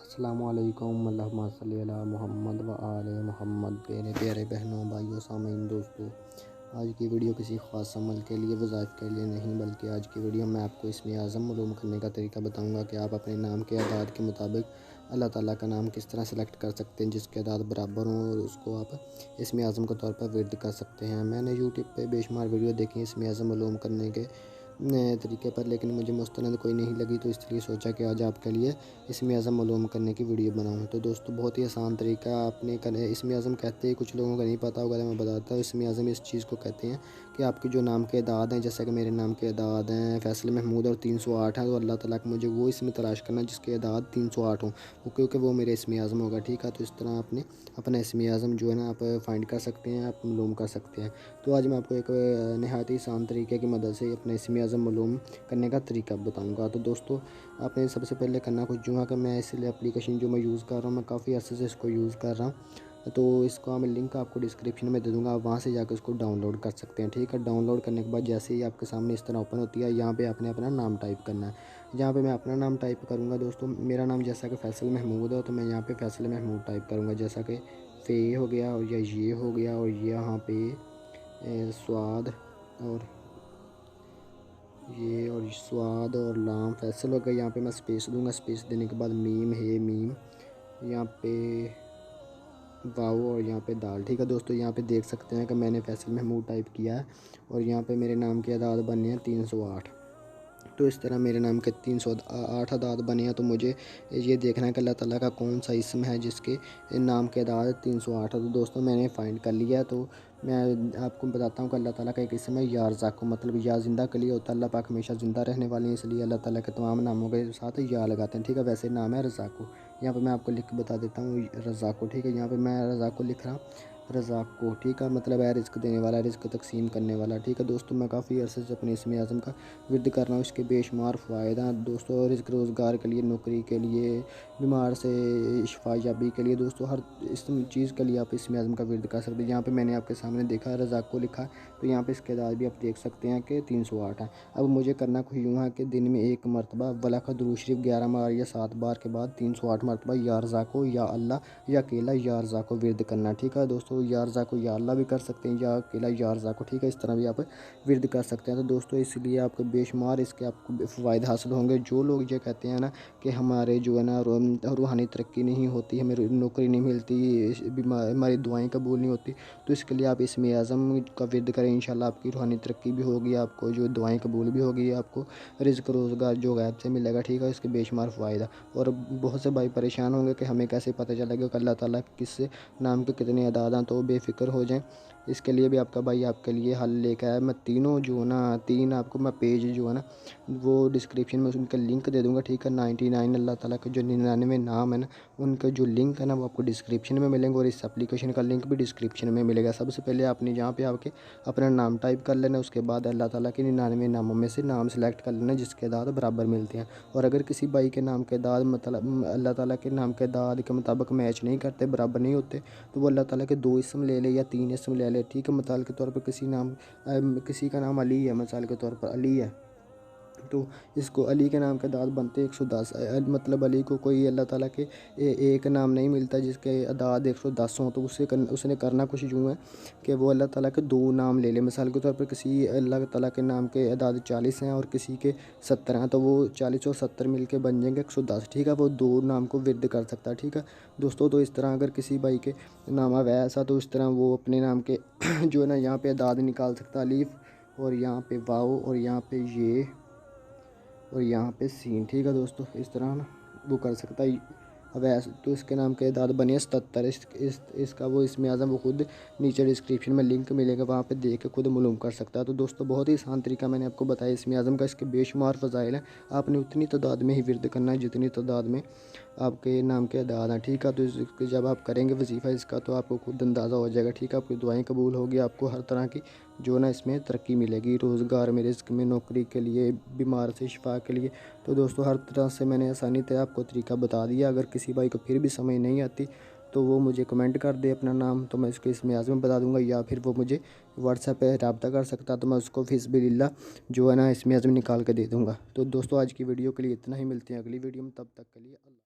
अस्सलामुअलैकुम अल्लाहुम्मा सल्ली अला मुहम्मद व आले मोहम्मद। मेरे प्यारे बहनों भाइयों सामीन दोस्तों, आज की वीडियो किसी ख़ास अमल के लिए वज़ाइफ के लिए नहीं, बल्कि आज की वीडियो में आपको इसमें आज़म मालूम करने का तरीका बताऊंगा कि आप अपने नाम के अदाद के मुताबिक अल्लाह ताला का नाम किस तरह सेलेक्ट कर सकते हैं जिसके अदाद बराबर हों, और उसको आप इसमें आज़म के तौर पर विर्द कर सकते हैं। मैंने यूट्यूब पर बेशुमार वीडियो देखी इसमें आज़म मालूम करने के नए तरीके पर, लेकिन मुझे मुस्तनद कोई नहीं लगी, तो इसलिए सोचा कि आज आपके लिए इसमें आज़म मालूम करने की वीडियो बनाऊं। तो दोस्तों, बहुत ही आसान तरीका आपने करना है। इसमें आज़म कहते हैं, कुछ लोगों को नहीं पता होगा तो मैं बताता हूँ। इसमें आज़म इस चीज़ को कहते हैं कि आपके जो नाम के अदाद हैं, जैसे कि मेरे नाम के अदाद हैं फैसल महमूद और 308 हैं, तो अल्लाह ताला को मुझे वो इसमें तलाश करना जिसके अदाद 308 हों, क्योंकि वो मेरे इसमें आज़म होगा। ठीक है, तो इस तरह आपने अपना इसमें आज़म जो है ना आप फाइंड कर सकते हैं, आप मालूम कर सकते हैं। तो आज मैं आपको एक नहायत ही आसान तरीके की मदद से अपने इसमें आज़म मालूम करने का तरीका बताऊँगा। तो दोस्तों, आपने सबसे पहले करना कुछ यूँ है कि मैं इसलिए एप्लीकेशन जो मैं यूज़ कर रहा हूँ, मैं काफ़ी अर्से से इसको यूज़ कर रहा हूँ, तो इसका मैं लिंक आपको डिस्क्रिप्शन में दे दूँगा, आप वहाँ से जाकर इसको डाउनलोड कर सकते हैं। ठीक है, डाउनलोड करने के बाद जैसे ही आपके सामने इस तरह ओपन होती है, यहाँ पे आपने अपना नाम टाइप करना है। यहाँ पे मैं अपना नाम टाइप करूँगा। दोस्तों, मेरा नाम जैसा कि फैसल महमूद है, तो मैं यहाँ पे फैसल महमूद टाइप करूँगा, जैसा कि फ़े हो गया और या ये हो गया, और यहाँ पे स्वाद और ये और स्वाद और लाम फैसल हो गया। यहाँ पे मैं स्पेस दूंगा, स्पेस देने के बाद मीम है मीम, यहाँ पे वाव और यहाँ पे दाल। ठीक है दोस्तों, यहाँ पे देख सकते हैं कि मैंने फैसल महमूद टाइप किया है और यहाँ पे मेरे नाम के अदाद बने हैं 308। तो इस तरह मेरे नाम के 308 अदाद बने हैं। तो मुझे ये देखना है कि अल्लाह ताला का कौन सा इसम है जिसके नाम के अदाद 308 है। तो दोस्तों, मैंने फ़ाइंड कर लिया है। तो मैं आपको बताता हूँ कि अल्लाह ताला का एक इसम है या रज़ाक़, मतलब या ज़िंदा के लिए होता है। अल्लाह पाक हमेशा ज़िंदा रहने वाले हैं, इसलिए अल्लाह ताला के तमाम नामों के साथ या लगाते हैं। ठीक है, वैसे नाम है रज़ाक़। यहाँ पर मैं आपको लिख के बता देता हूँ रज़ाक़। ठीक है, यहाँ पर मैं रज़ाक़ को लिख रहा हूँ, रज़ाक़ को। ठीक है, मतलब है रिज़्क देने वाला, रिज़्क तकसीम करने वाला। ठीक है दोस्तों, मैं काफ़ी अरसे से अपने इसमें आज़म का विर्द कर रहा हूँ। इसके बेशुमार फ़ायदा हैं दोस्तों, रिज़्क रोज़गार के लिए, नौकरी के लिए, बीमार से शिफायाबी के लिए, दोस्तों हर इस चीज़ के लिए आप इसमें आज़म का विर्द कर सकते हैं। यहाँ पे मैंने आपके सामने देखा है रज़ाक़ को लिखा है, तो यहाँ पे इसके अदाद भी आप देख सकते हैं कि 308 है। अब मुझे करना कुछ यूँ है कि दिन में एक मरतबा वला दुरूद शरीफ 11 बार या 7 बार के बाद 308 मरतबा या रज़ाक़ या अल्लाह या अकेला या रज़ाक़ को विर्द करना। ठीक है दोस्तों, या रज़ाक़ या अल्लाह भी कर सकते हैं, या अकेला या रज़ाक़। ठीक है, इस तरह भी आप विर्द कर सकते हैं। तो दोस्तों, इसलिए आपको बेशुमार इसके आपको फ़ायदे हासिल होंगे। जो लोग ये कहते हैं ना कि हमारे जो है ना रूहानी तरक्की नहीं होती, हमें नौकरी नहीं मिलती, हमारी दुआएं कबूल नहीं होती, तो इसके लिए आप इसमें आज़म का विर्द करें। इंशाल्लाह आपकी रूहानी तरक्की भी होगी, आपको जो दुआएं कबूल भी होगी, आपको रिज़्क रोज़गार जो गैब से मिलेगा। ठीक है, इसके बेशुमार फ़ायदा। और बहुत से भाई परेशान होंगे कि हमें कैसे पता चलेगा कि अल्लाह ताला किस नाम के कितने अदाद हैं, तो बेफ़िक्र हो जाएं। इसके लिए भी आपका भाई आपके लिए हल लेकर आया। मैं तीनों जो है ना, तीन आपको मैं पेज जो है ना वो डिस्क्रिप्शन में उनका लिंक दे दूँगा। ठीक है, 99 अल्लाह ताला के जो 99 नाम है ना, उनका जो लिंक है ना वो आपको डिस्क्रिप्शन में मिलेंगे, और इस एप्लीकेशन का लिंक भी डिस्क्रिप्शन में मिलेगा। सबसे पहले आपने यहाँ पे आके अपना नाम टाइप कर लेना, उसके बाद अल्लाह ताला के 99 नामों में से नाम सेलेक्ट कर लेना जिसके अदाद बराबर मिलते हैं। और अगर किसी भाई के नाम के अदाद मतलब अल्लाह ताला के नाम के अदाद के मुताबिक मैच नहीं करते, बराबर नहीं होते, तो वो अल्लाह ताला के 2 इसम ले ले या 3 इसम ले ले। ठीक है, मिसाल के तौर पर किसी का नाम अली है, मिसाल के तौर पर अली है, तो इसको अली के नाम के दाद बनते 110। मतलब अली को कोई अल्लाह ताला के एक नाम नहीं मिलता जिसके अदाद 110 हों, तो उसने करना कुछ यूँ है कि वो अल्लाह ताला के 2 नाम ले ले। मिसाल के तौर पर किसी अल्लाह ताला के नाम के अदाद 40 हैं और किसी के 70 हैं, तो वो 40 और 70 मिल के बन जाएंगे 110। ठीक है, वो 2 नाम को विर्द कर सकता है। ठीक है दोस्तों, तो इस तरह अगर किसी भाई के नाम है वैसा, तो इस तरह वो अपने नाम के जो है ना यहाँ पे अदाद निकाल सकता है, अलीफ और यहाँ पे वाव और यहाँ पे ये और यहाँ पे सीन। ठीक है दोस्तों, इस तरह ना वो कर सकता है। अब ऐसे तो इसके नाम के दाद बने 77। इसका वो इसमें आज़म वो खुद नीचे डिस्क्रिप्शन में लिंक मिलेगा, वहाँ पे देख के खुद मालूम कर सकता है। तो दोस्तों, बहुत ही आसान तरीका मैंने आपको बताया इसमें आज़म का। इसके बेशुमार फ़ज़ाइल हैं, आपने उतनी तादाद में ही विर्द करना है जितनी तादाद में आपके नाम के अदाद हैं। ठीक है, तो इसके जब आप करेंगे वजीफ़ा इसका, तो आपको खुद अंदाज़ा हो जाएगा। ठीक है, आपकी दुआएं कबूल होगी, आपको हर तरह की जो ना इसमें तरक्की मिलेगी, रोज़गार में, रिज़्क में, नौकरी के लिए, बीमार से शिफा के लिए। तो दोस्तों, हर तरह से मैंने आसानी से आपको तरीका बता दिया। अगर किसी भाई को फिर भी समझ नहीं आती तो वो मुझे कमेंट कर दे अपना नाम, तो मैं इसको इसमें आज़म बता दूंगा, या फिर वो मुझे व्हाट्सएप पे रब्ता कर सकता, तो मैं उसको फ़िज़्बिलिल्लाह जो है ना इसमें आज़म निकाल के दे दूँगा। तो दोस्तों, आज की वीडियो के लिए इतना ही, मिलते हैं अगली वीडियो में, तब तक के लिए अल्लाह।